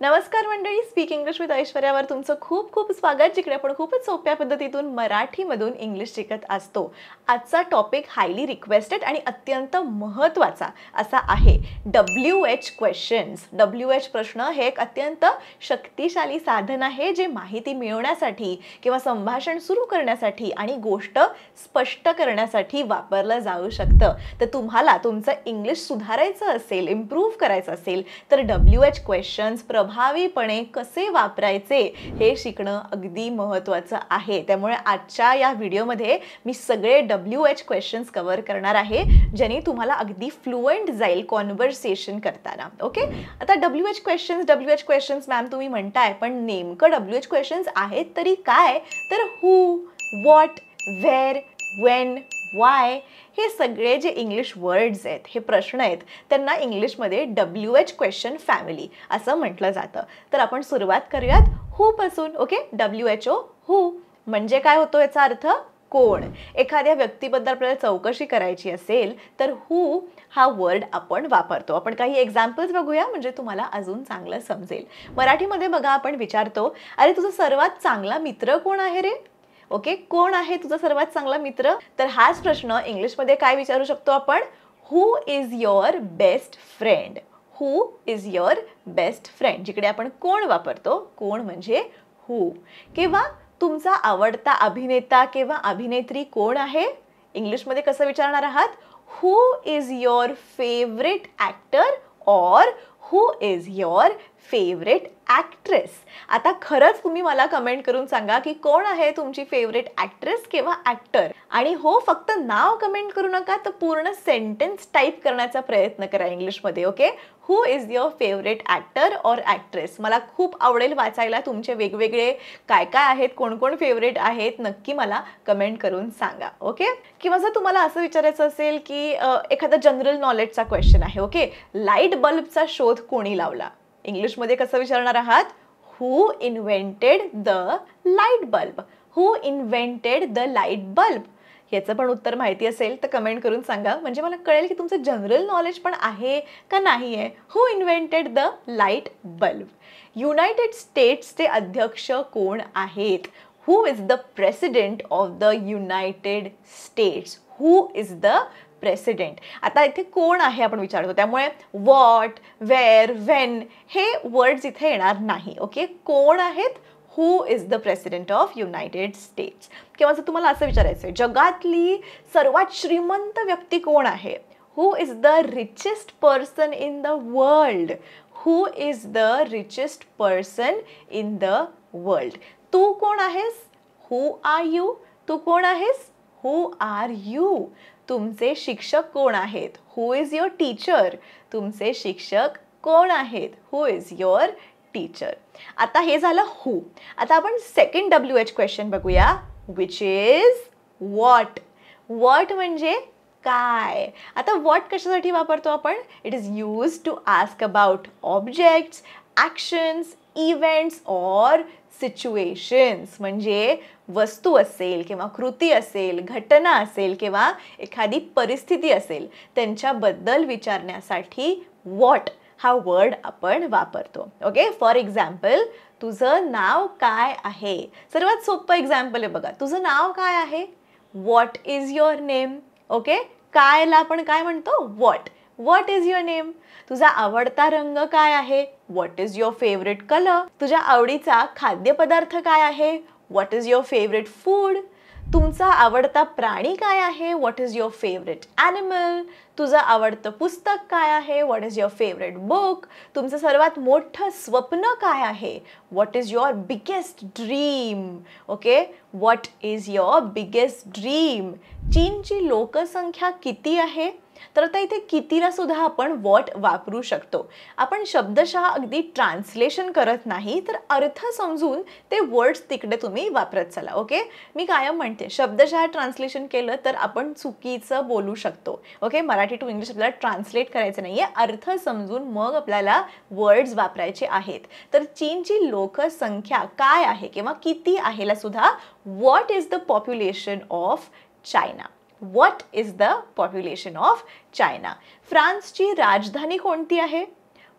नमस्कार मंडळी, speak English with ऐश्वर्यावर तुमचं खूप खूप स्वागत, जिकडे आपण खूपच सोप्या पद्धतीतून मराठीमधून इंग्लिश शिकत असतो. आजचा टॉपिक हायली रिक्वेस्टेड आणि अत्यंत महत्त्वाचा असा आहे WH क्वेश्चन्स. WH प्रश्न हे एक अत्यंत शक्तिशाली साधन आहे, जे माहिती मिळवण्यासाठी किंवा संभाषण सुरू करण्यासाठी आणि गोष्ट स्पष्ट करण्यासाठी वापरलं जाऊ शकतं. तर तुम्हाला तुमचं इंग्लिश सुधारायचं असेल, इम्प्रूव्ह करायचं असेल तर WH क्वेश्चन्स प्रभावीपणे कसे वापरायचे हे शिकणं अगदी महत्त्वाचं आहे. त्यामुळे आजच्या या व्हिडिओमध्ये मी सगळे WH क्वेश्चन्स कव्हर करणार आहे, ज्याने तुम्हाला अगदी फ्लुएंट जाईल कॉन्व्हर्सेशन करताना. ओके, आता WH क्वेश्चन्स मॅम तुम्ही म्हणताय, पण नेमकं WH क्वेश्चन्स आहेत तरी काय? तर हू, व्हॉट, वेअर, व्हेन, वाय हे सगळे जे इंग्लिश वर्ड्स आहेत, हे प्रश्न आहेत, त्यांना इंग्लिशमध्ये WH क्वेश्चन फॅमिली असं म्हटलं जातं. तर आपण सुरुवात करूयात हू पासून. ओके, WHO हू म्हणजे काय होतो याचा अर्थ? कोण. एखाद्या व्यक्तीबद्दल आपल्याला चौकशी करायची असेल तर हू हा वर्ड आपण वापरतो. आपण काही एक्झाम्पल्स बघूया म्हणजे तुम्हाला अजून चांगलं समजेल. मराठीमध्ये बघा, आपण विचारतो, अरे तुझा सर्वात चांगला मित्र कोण आहे रे? ओके, कोण आहे तुझा सर्वात चांगला मित्र? तर हाच प्रश्न इंग्लिशमध्ये काय विचारू शकतो आपण? हू is your best friend. Who is your best friend, जिकडे आपण कोण वापरतो, कोण म्हणजे हू. किंवा तुमचा आवडता अभिनेता किंवा अभिनेत्री कोण आहे? इंग्लिशमध्ये कसं विचारणार आहात? हू is your favourite actor or who is your favourite actress. आता खरंच तुम्ही मला कमेंट करून सांगा की कोण आहे तुमची फेवरेट ॲक्ट्रेस किंवा ॲक्टर. आणि हो, फक्त नाव कमेंट करू नका, तर पूर्ण सेंटेन्स टाईप करण्याचा प्रयत्न करा इंग्लिशमध्ये. Okay, who is your favourite actor or actress. मला खूप आवडेल वाचायला तुमचे वेगवेगळे काय काय आहेत, कोण कोण फेवरेट आहेत, नक्की मला कमेंट करून सांगा. ओके, किंवा जर तुम्हाला असं विचारायचं असेल की एखादा जनरल नॉलेजचा क्वेश्चन आहे, ओके, लाईट बल्बचा शोध कोणी लावला? इंग्लिशमध्ये कसं विचारणार आहात? Who invented the light bulb. Who invented the light bulb. याचं पण उत्तर माहिती असेल तर कमेंट करून सांगा, म्हणजे मला कळेल की तुमचं जनरल नॉलेज पण आहे का नाही आहे. Who invented the light bulb. United स्टेट्सचे अध्यक्ष कोण आहेत? Who is the president of the United States. Who is the president. आता इथे कोण आहे आपण विचारतो, त्यामुळे व्हॉट, वेअर, व्हेन हे वर्ड्स इथे येणार नाही. ओके, कोण आहेत? Who is the president of United States. किंवा जर तुम्हाला असं विचारायचं आहे, जगातली सर्वात श्रीमंत व्यक्ती कोण आहे? Who is the richest person in the world. Who is the richest person in the world. तू कोण आहेस? Who are you. तू कोण आहेस? Who are you. तुमचे शिक्षक कोण आहेत? Who is your teacher. तुमचे शिक्षक कोण आहेत? Who is your teacher. आता हे झालं हू. आता आपण सेकंड WH क्वेश्चन बघूया, विच इज व्हॉट. व्हॉट म्हणजे काय. आता व्हॉट कशासाठी वापरतो आपण? It is use to ask about objects, actions, events or situations. म्हणजे वस्तू असेल किंवा कृती असेल, घटना असेल किंवा एखादी परिस्थिती असेल, त्यांच्याबद्दल विचारण्यासाठी व्हॉट हा वर्ड आपण वापरतो. ओके, फॉर एक्झाम्पल, तुझं नाव काय आहे? सर्वात सोपं एक्झाम्पल आहे बघा, तुझं नाव काय आहे? What is your name. Okay, कायला आपण काय म्हणतो? What. What is your name. तुझा आवडता रंग काय आहे? What is your favourite colour. तुझ्या आवडीचा खाद्यपदार्थ काय आहे? What is your favourite food. तुमचा आवडता प्राणी काय आहे? What is your favourite animal. तुझं आवडतं पुस्तक काय आहे? What is your favourite book. तुमचं सर्वात मोठं स्वप्न काय आहे? What is your biggest dream. Okay, what is your biggest dream. चीनची लोकसंख्या किती आहे? तर आता इथे कितीला सुद्धा आपण व्हॉट वापरू शकतो. आपण शब्दशः अगदी ट्रान्सलेशन करत नाही, तर अर्थ समजून ते वर्ड्स तिकडे तुम्ही वापरत चला. ओके, मी कायम म्हणते, शब्दशः ट्रान्सलेशन केलं तर आपण चुकीचं बोलू शकतो. ओके, मराठी टू इंग्लिश आपल्याला ट्रान्सलेट करायचं नाहीये, अर्थ समजून मग आपल्याला वर्ड्स वापरायचे आहेत. तर चीनची लोकसंख्या काय आहे किंवा किती आहेला सुद्धा what is the population of China. What is the population of China? फ्रान्सची राजधानी कोणती आहे?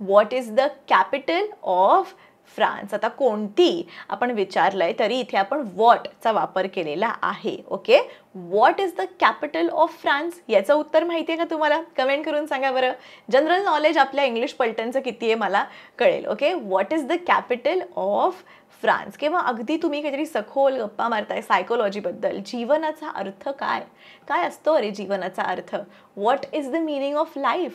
What is the capital of France. आता कोणती आपण विचारलंय तरी इथे आपण व्हॉटचा वापर केलेला आहे. Okay, what is the capital of France, याचं उत्तर माहिती आहे का तुम्हाला? कमेंट करून सांगा बरं. जनरल नॉलेज आपल्या इंग्लिश पलटनचं किती आहे मला कळेल. Okay, what is the capital of France. किंवा अगदी तुम्ही काहीतरी सखोल गप्पा मारताय सायकोलॉजीबद्दल, जीवनाचा अर्थ काय, काय असतो अरे जीवनाचा अर्थ. What is the meaning of life,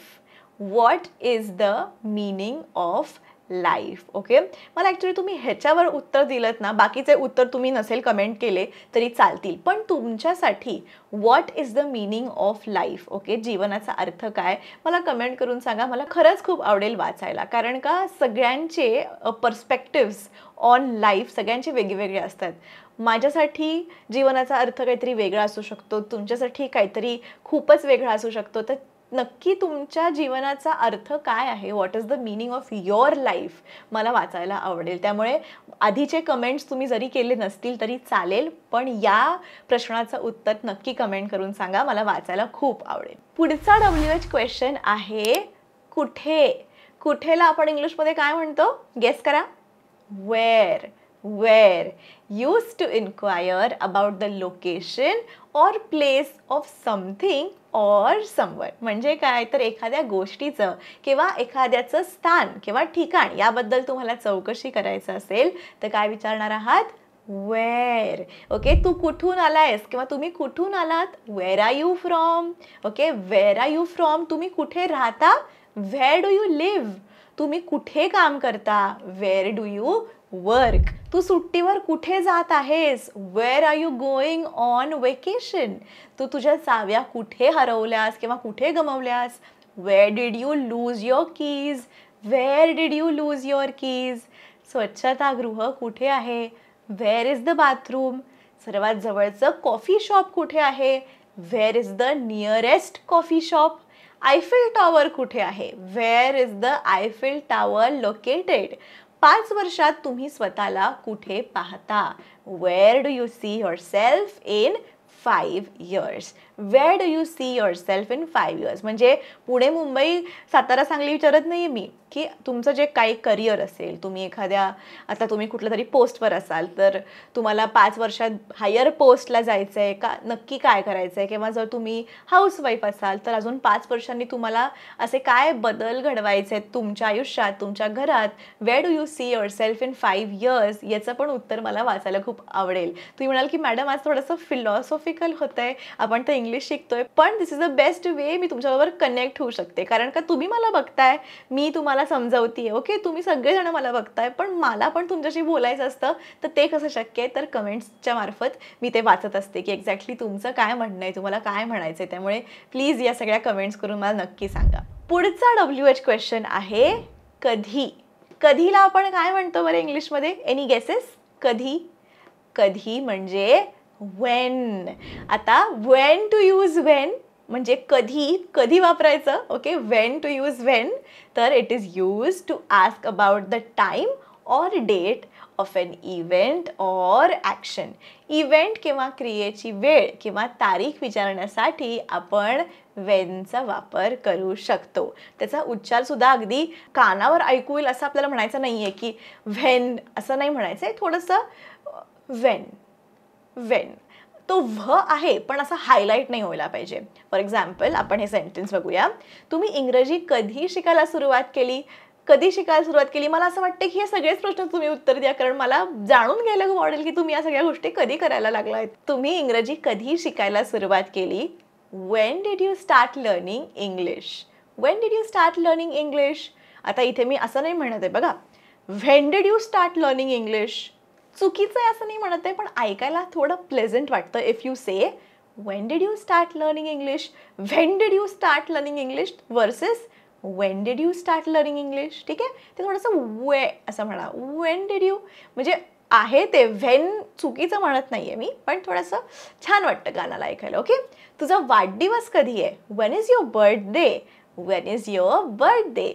what is the meaning of life. Okay, मला ॲक्च्युली तुम्ही ह्याच्यावर उत्तर दिलं ना, बाकीचे उत्तर तुम्ही नसेल कमेंट केले तरी चालतील, पण तुमच्यासाठी what is the meaning of life, okay, जीवनाचा अर्थ काय, मला कमेंट करून सांगा. मला खरंच खूप आवडेल वाचायला, कारण का सगळ्यांचे पर्स्पेक्टिव्स ऑन लाईफ सगळ्यांचे वेगवेगळे असतात. माझ्यासाठी जीवनाचा अर्थ काहीतरी वेगळा असू शकतो, तुमच्यासाठी काहीतरी खूपच वेगळा असू शकतो. तर नक्की तुमच्या जीवनाचा अर्थ काय आहे, what is the meaning of your life, मला वाचायला आवडेल. त्यामुळे आधीचे कमेंट्स तुम्ही जरी केले नसतील तरी चालेल, पण या प्रश्नाचं उत्तर नक्की कमेंट करून सांगा, मला वाचायला खूप आवडेल. पुढचा WH क्वेश्चन आहे कुठे. कुठेला आपण इंग्लिशमध्ये काय म्हणतो, गेस करा. Where. Where used to inquire about the location or place of something or someone. म्हणजे काय तर एखाद्या गोष्टीचं किंवा एखाद्याचं स्थान किंवा ठिकाण याबद्दल तुम्हाला चौकशी करायचं असेल तर काय विचारणार आहात, वेअर. ओके, तू कुठून आलायस किंवा तुम्ही कुठून आलात, wear are you from. Okay, wear are you from. तुम्ही कुठे राहता, वेअर डू यू लिव्ह. तुम्ही कुठे काम करता, वेअर डू यू वर्क. तू सुट्टीवर कुठे जात आहेस, where are you going on vacation. तू तुझ्या चाव्या कुठे हरवल्यास किंवा कुठे गमावल्यास, where did you lose your keys, where did you lose your keys. स्वच्छतागृह कुठे आहे, वेअर इज द बाथरूम. सर्वात जवळचं कॉफी शॉप कुठे आहे, where is the nearest coffee shop. Eiffel Tower कुठे आहे, where is the Eiffel Tower located. 5 वर्षात तुम्ही स्वतःला कुठे पाहता, where do you see yourself in 5 years. Where do you see yourself in 5 years. म्हणजे पुणे, मुंबई, सातारा, सांगली विचारत नाही मी की तुमचं जे काही करिअर असेल, तुम्ही एखाद्या आता तुम्ही कुठल्या तरी पोस्टवर असाल तर तुम्हाला 5 वर्षात हायर पोस्टला जायचं आहे का, नक्की काय करायचं आहे, किंवा जर तुम्ही हाऊसवाईफ असाल तर अजून 5 वर्षांनी तुम्हाला असे काय बदल घडवायचे आहेत तुमच्या आयुष्यात, तुमच्या घरात, where do you see yourself in 5 years, याचं पण उत्तर मला वाचायला खूप आवडेल. तुम्ही म्हणाल की मॅडम आज थोडंसं फिलॉसॉफिकल होतंय, आपण तर इंग्लिश शिकतोय, पण दिस इज द बेस्ट वे मी तुमच्याबरोबर कनेक्ट होऊ शकते, कारण का तुम्ही मला बघताय, मी तुम्हाला समजावतीये. ओके, तुम्ही सगळेजण मला बघताय, पण मला पण तुमच्याशी बोलायचं असतं, तर ते कसं शक्य आहे, तर कमेंट्सच्या मार्फत मी ते वाचत असते की एक्झॅक्टली तुमचं काय म्हणणं आहे, तुम्हाला काय म्हणायचं आहे. त्यामुळे प्लीज या सगळ्या कमेंट्स करून मला नक्की सांगा. पुढचा WH क्वेश्चन आहे कधी. कधीला आपण काय म्हणतो बरं इंग्लिशमध्ये, एनी गेसेस. कधी. कधी म्हणजे when. आता when to use when म्हणजे कधी, कधी वापरायचं. Okay, when to use when, तर it is used to ask about the time or date of an event or action. Event किंवा क्रियेची वेळ किंवा तारीख विचारण्यासाठी आपण वेनचा वापर करू शकतो. त्याचा उच्चार सुद्धा अगदी कानावर ऐकू येईल असं आपल्याला म्हणायचं नाहीये की व्हेन असं नाही म्हणायचं आहे, थोडंसं वेन. वेन तो व्ह आहे पण असं हायलाईट नाही व्हायला पाहिजे. फॉर एक्झाम्पल आपण हे सेंटेन्स बघूया. तुम्ही इंग्रजी कधी शिकायला सुरुवात केली, कधी शिकायला सुरुवात केली. मला असं वाटतं की हे सगळेच प्रश्न तुम्ही उत्तर द्या, कारण मला जाणून घ्यायला खूप आवडेल की तुम्ही या सगळ्या गोष्टी कधी करायला लागलात. तुम्ही इंग्रजी कधी शिकायला सुरुवात केली. When did you start learning English? When did you start learning English? आता इथे मी असं नाही म्हणत आहे बघा, When did you start learning English? चुकीचं आहे असं नाही म्हणत आहे, पण ऐकायला थोडं प्लेझंट वाटतं if you say When did you start learning English? When did you start learning English versus When did you start learning English? ठीक आहे, ते थोडंसं वे असं म्हणा. When did you म्हणजे आहे ते व्हेन चुकीचं म्हणत नाहीये मी, पण थोडंसं छान वाटतं गाण्याला ऐकायला. ओके, तुझा वाढदिवस कधी आहे. When is your birthday? When is your birthday?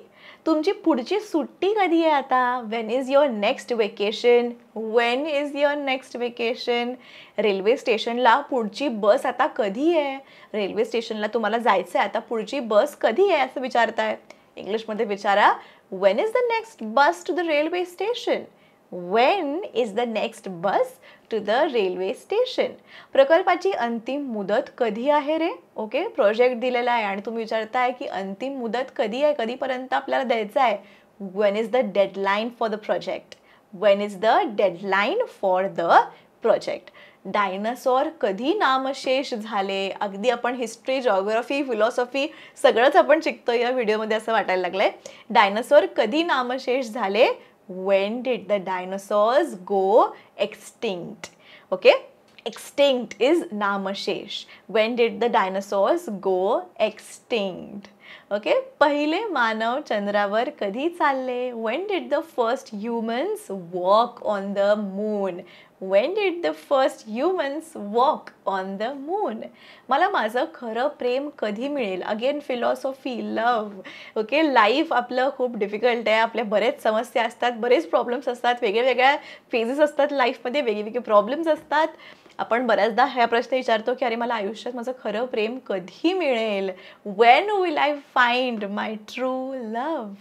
तुमची पुढची सुट्टी कधी आहे आता. When is your next vacation? When is your next vacation? Railway स्टेशनला पुढची बस आता कधी आहे. रेल्वे स्टेशनला तुम्हाला जायचं आहे, आता पुढची बस कधी आहे असं विचारताय. इंग्लिशमध्ये विचारा When is the next bus to the railway station? When is the next bus to the railway station? प्रकल्पाची अंतिम मुदत कधी आहे रे? ओके, प्रोजेक्ट दिलेला आहे आणि तुम्ही विचारताय की अंतिम मुदत कधी आहे, कधीपर्यंत आपल्याला द्यायचं आहे. When is the deadline for the project? When is the deadline for the project? Dinosaur कधी नामशेष झाले? अगदी आपण हिस्ट्री, जॉग्राफी, फिलॉसॉफी सगळंच आपण शिकतो या व्हिडिओमध्ये असं वाटायला लागलंय. डायनासॉर कधी नामशेष झाले? When did the dinosaurs go extinct? Okay, extinct is नामशेष. When did the dinosaurs go extinct? Okay, पहिले मानव चंद्रावर कधी चालले? When did the first humans walk on the moon? When did the first humans walk on the moon? मला माझं खरं प्रेम कधी मिळेल? Again philosophy, love. Okay, life आपलं खूप डिफिकल्ट आहे. आपल्या बरेच समस्या असतात, बरेच प्रॉब्लेम्स असतात, वेगळ्या फेजेस असतात लाईफमध्ये, वेगवेगळे प्रॉब्लेम्स असतात. आपण बऱ्याचदा हा प्रश्न विचारतो की अरे मला आयुष्यात माझं खरं प्रेम कधी मिळेल? When will I find my true love?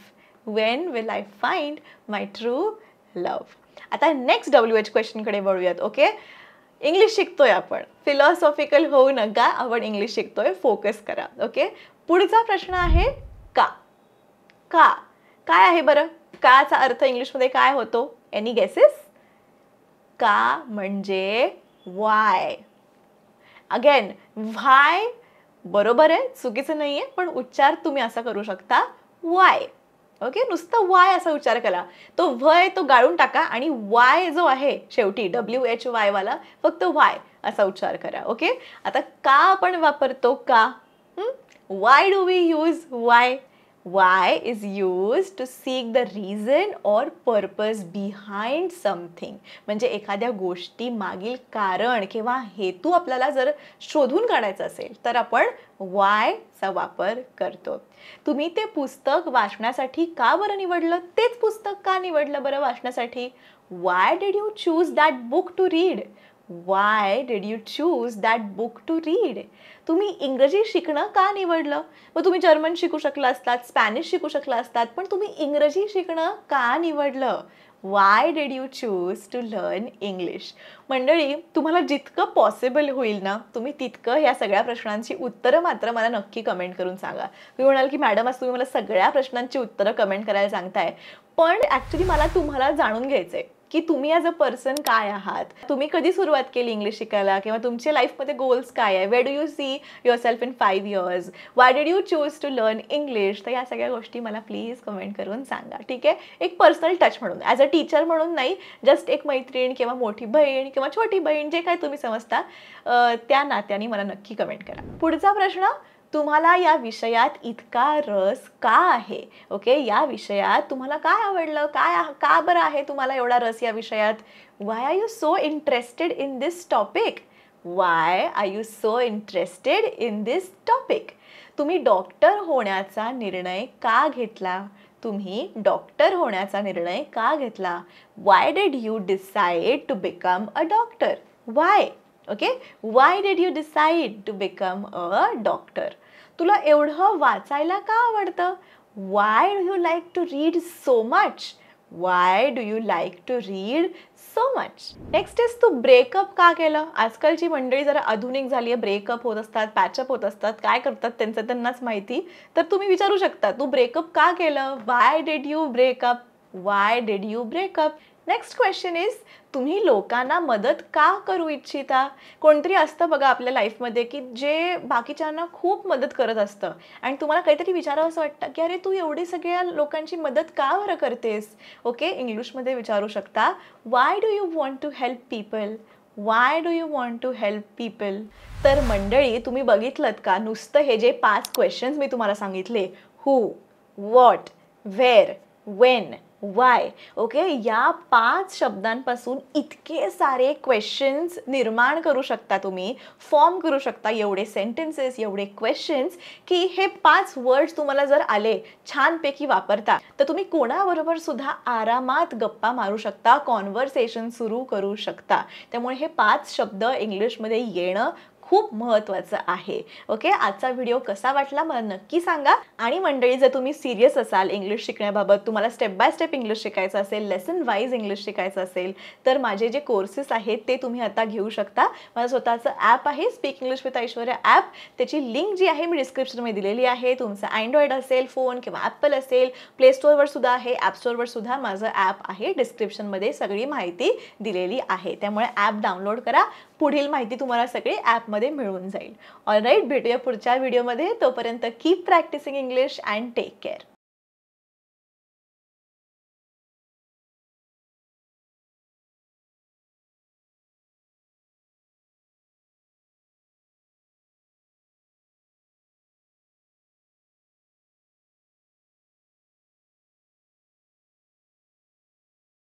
When will I find my true love? आता नेक्स्ट WH क्वेश्चनकडे वळूयात. ओके, इंग्लिश शिकतोय आपण, फिलॉसॉफिकल होऊ नका, आपण इंग्लिश शिकतोय, फोकस करा. ओके, पुढचा प्रश्न आहे का. का काय आहे बरं? काचा अर्थ इंग्लिशमध्ये काय होतो? Any guesses? का म्हणजे वाय. अगेन व्हाय बरोबर आहे, चुकीचं नाही आहे, पण उच्चार तुम्ही असा करू शकता वाय. ओके, नुसतं वाय असा उच्चार करा. तो व्हय तो गाळून टाका आणि वाय जो आहे शेवटी WHY वाला फक्त वाय असा उच्चार करा. ओके, आता का आपण वापरतो का? Why do we use why? Why is used to seek the reason or purpose behind something. म्हणजे एखाद्या गोष्टी मागील कारण किंवा हेतू आपल्याला जर शोधून काढायचा असेल तर आपण why चा वापर करतो. तुम्ही ते पुस्तक वाचण्यासाठी का बरं निवडलं? तेच पुस्तक का निवडलं बरं वाचण्यासाठी? Why did you choose that book to read? Why did you choose that book to read? तुम्ही इंग्रजी शिकणं का निवडलं? मग तुम्ही जर्मन शिकू शकला असतात, स्पॅनिश शिकू शकला असतात, पण तुम्ही इंग्रजी शिकणं का निवडलं? Why did you choose to learn English? मंडळी, तुम्हाला जितकं पॉसिबल होईल ना, तुम्ही तितकं या सगळ्या प्रश्नांची उत्तरं मात्र मला नक्की कमेंट करून सांगा. मी म्हणाल की मॅडम आज तुम्ही मला सगळ्या प्रश्नांची उत्तरं कमेंट करायला सांगताय, पण ॲक्च्युली मला तुम्हाला जाणून घ्यायचंय की तुम्ही ॲज अ पर्सन काय आहात, तुम्ही कधी सुरुवात केली इंग्लिश शिकायला, किंवा तुमच्या लाईफमध्ये गोल्स काय आहे, where do you see yourself in 5 years, why did you choose to learn English. तर या सगळ्या गोष्टी मला प्लीज कमेंट करून सांगा. ठीक आहे, एक पर्सनल टच म्हणून, ॲज अ टीचर म्हणून नाही, जस्ट एक मैत्रीण किंवा मोठी बहीण किंवा छोटी बहीण जे काय तुम्ही समजता त्या नात्याने मला नक्की कमेंट करा. पुढचा प्रश्न, तुम्हाला या विषयात इतका रस का आहे? ओके, या विषयात तुम्हाला काय आवडलं, का बरं आहे तुम्हाला एवढा रस या विषयात? Why are you so interested in this topic? Why are you so interested in this topic? तुम्ही डॉक्टर होण्याचा निर्णय का घेतला? तुम्ही डॉक्टर होण्याचा निर्णय का घेतला? Why did you decide to become a doctor? Why? Okay, why did you decide to become a doctor? तुला एवढं वाचायला का आवडतं? Why do you like to read so much? Why do you like to read so much? Next is, तू breakup का केलं? आजकालची मंडळी जरा आधुनिक झाली आहे, ब्रेकअप होत असतात, पॅचअप होत असतात, काय करतात त्यांचं त्यांनाच माहिती. तर तुम्ही विचारू शकता, तू ब्रेकअप का केलं? Y did you breakup? Y did you breakup? Next question is, तुम्ही लोकांना मदत का करू इच्छिता? कोणतरी असतं बघा आपल्या लाईफमध्ये की जे बाकीच्यांना खूप मदत करत असतं आणि तुम्हाला काहीतरी विचारावं असं वाटतं की अरे तू एवढी सगळ्या लोकांची मदत का बरं करतेस? ओके, इंग्लिशमध्ये विचारू शकता, why do you want to help people? Why do you want to help people? तर मंडळी, तुम्ही बघितलं का, नुसतं हे जे 5 क्वेश्चन्स मी तुम्हाला सांगितले, who, what, where, when, why, okay, या 5 शब्दांपासून इतके सारे क्वेश्चन्स निर्माण करू शकता, तुम्ही फॉर्म करू शकता एवढे सेंटेन्सेस, एवढे क्वेश्चन्स, की हे 5 वर्ड्स तुम्हाला जर आले छानपैकी वापरता तर तुम्ही कोणाबरोबर सुद्धा आरामात गप्पा मारू शकता, कॉन्व्हर्सेशन सुरू करू शकता. त्यामुळे हे 5 शब्द इंग्लिशमध्ये येणं खूप महत्त्वाचं आहे. ओके, आजचा व्हिडिओ कसा वाटला मला नक्की सांगा. आणि मंडळी, जर तुम्ही सिरियस असाल इंग्लिश शिकण्याबाबत, तुम्हाला स्टेप बाय स्टेप इंग्लिश शिकायचं असेल, लेसन वाईज इंग्लिश शिकायचं असेल, तर माझे जे कोर्सेस आहेत ते तुम्ही आता घेऊ शकता. माझं स्वतःचं ॲप आहे speak English with Aishwarya app. त्याची लिंक जी आहे मी डिस्क्रिप्शनमध्ये दिलेली आहे. तुमचा अँड्रॉइड असेल फोन किंवा ॲपल असेल, प्ले स्टोअरवर सुद्धा आहे, ॲप स्टोअरवर सुद्धा माझं ॲप आहे. डिस्क्रिप्शनमध्ये सगळी माहिती दिलेली आहे. त्यामुळे ॲप डाउनलोड करा. पुढील माहिती तुम्हाला सगळी ॲपमध्ये मिळून जाईल. ऑलराईट, भेटूया पुढच्या व्हिडिओमध्ये. तोपर्यंत keep practising English and take care.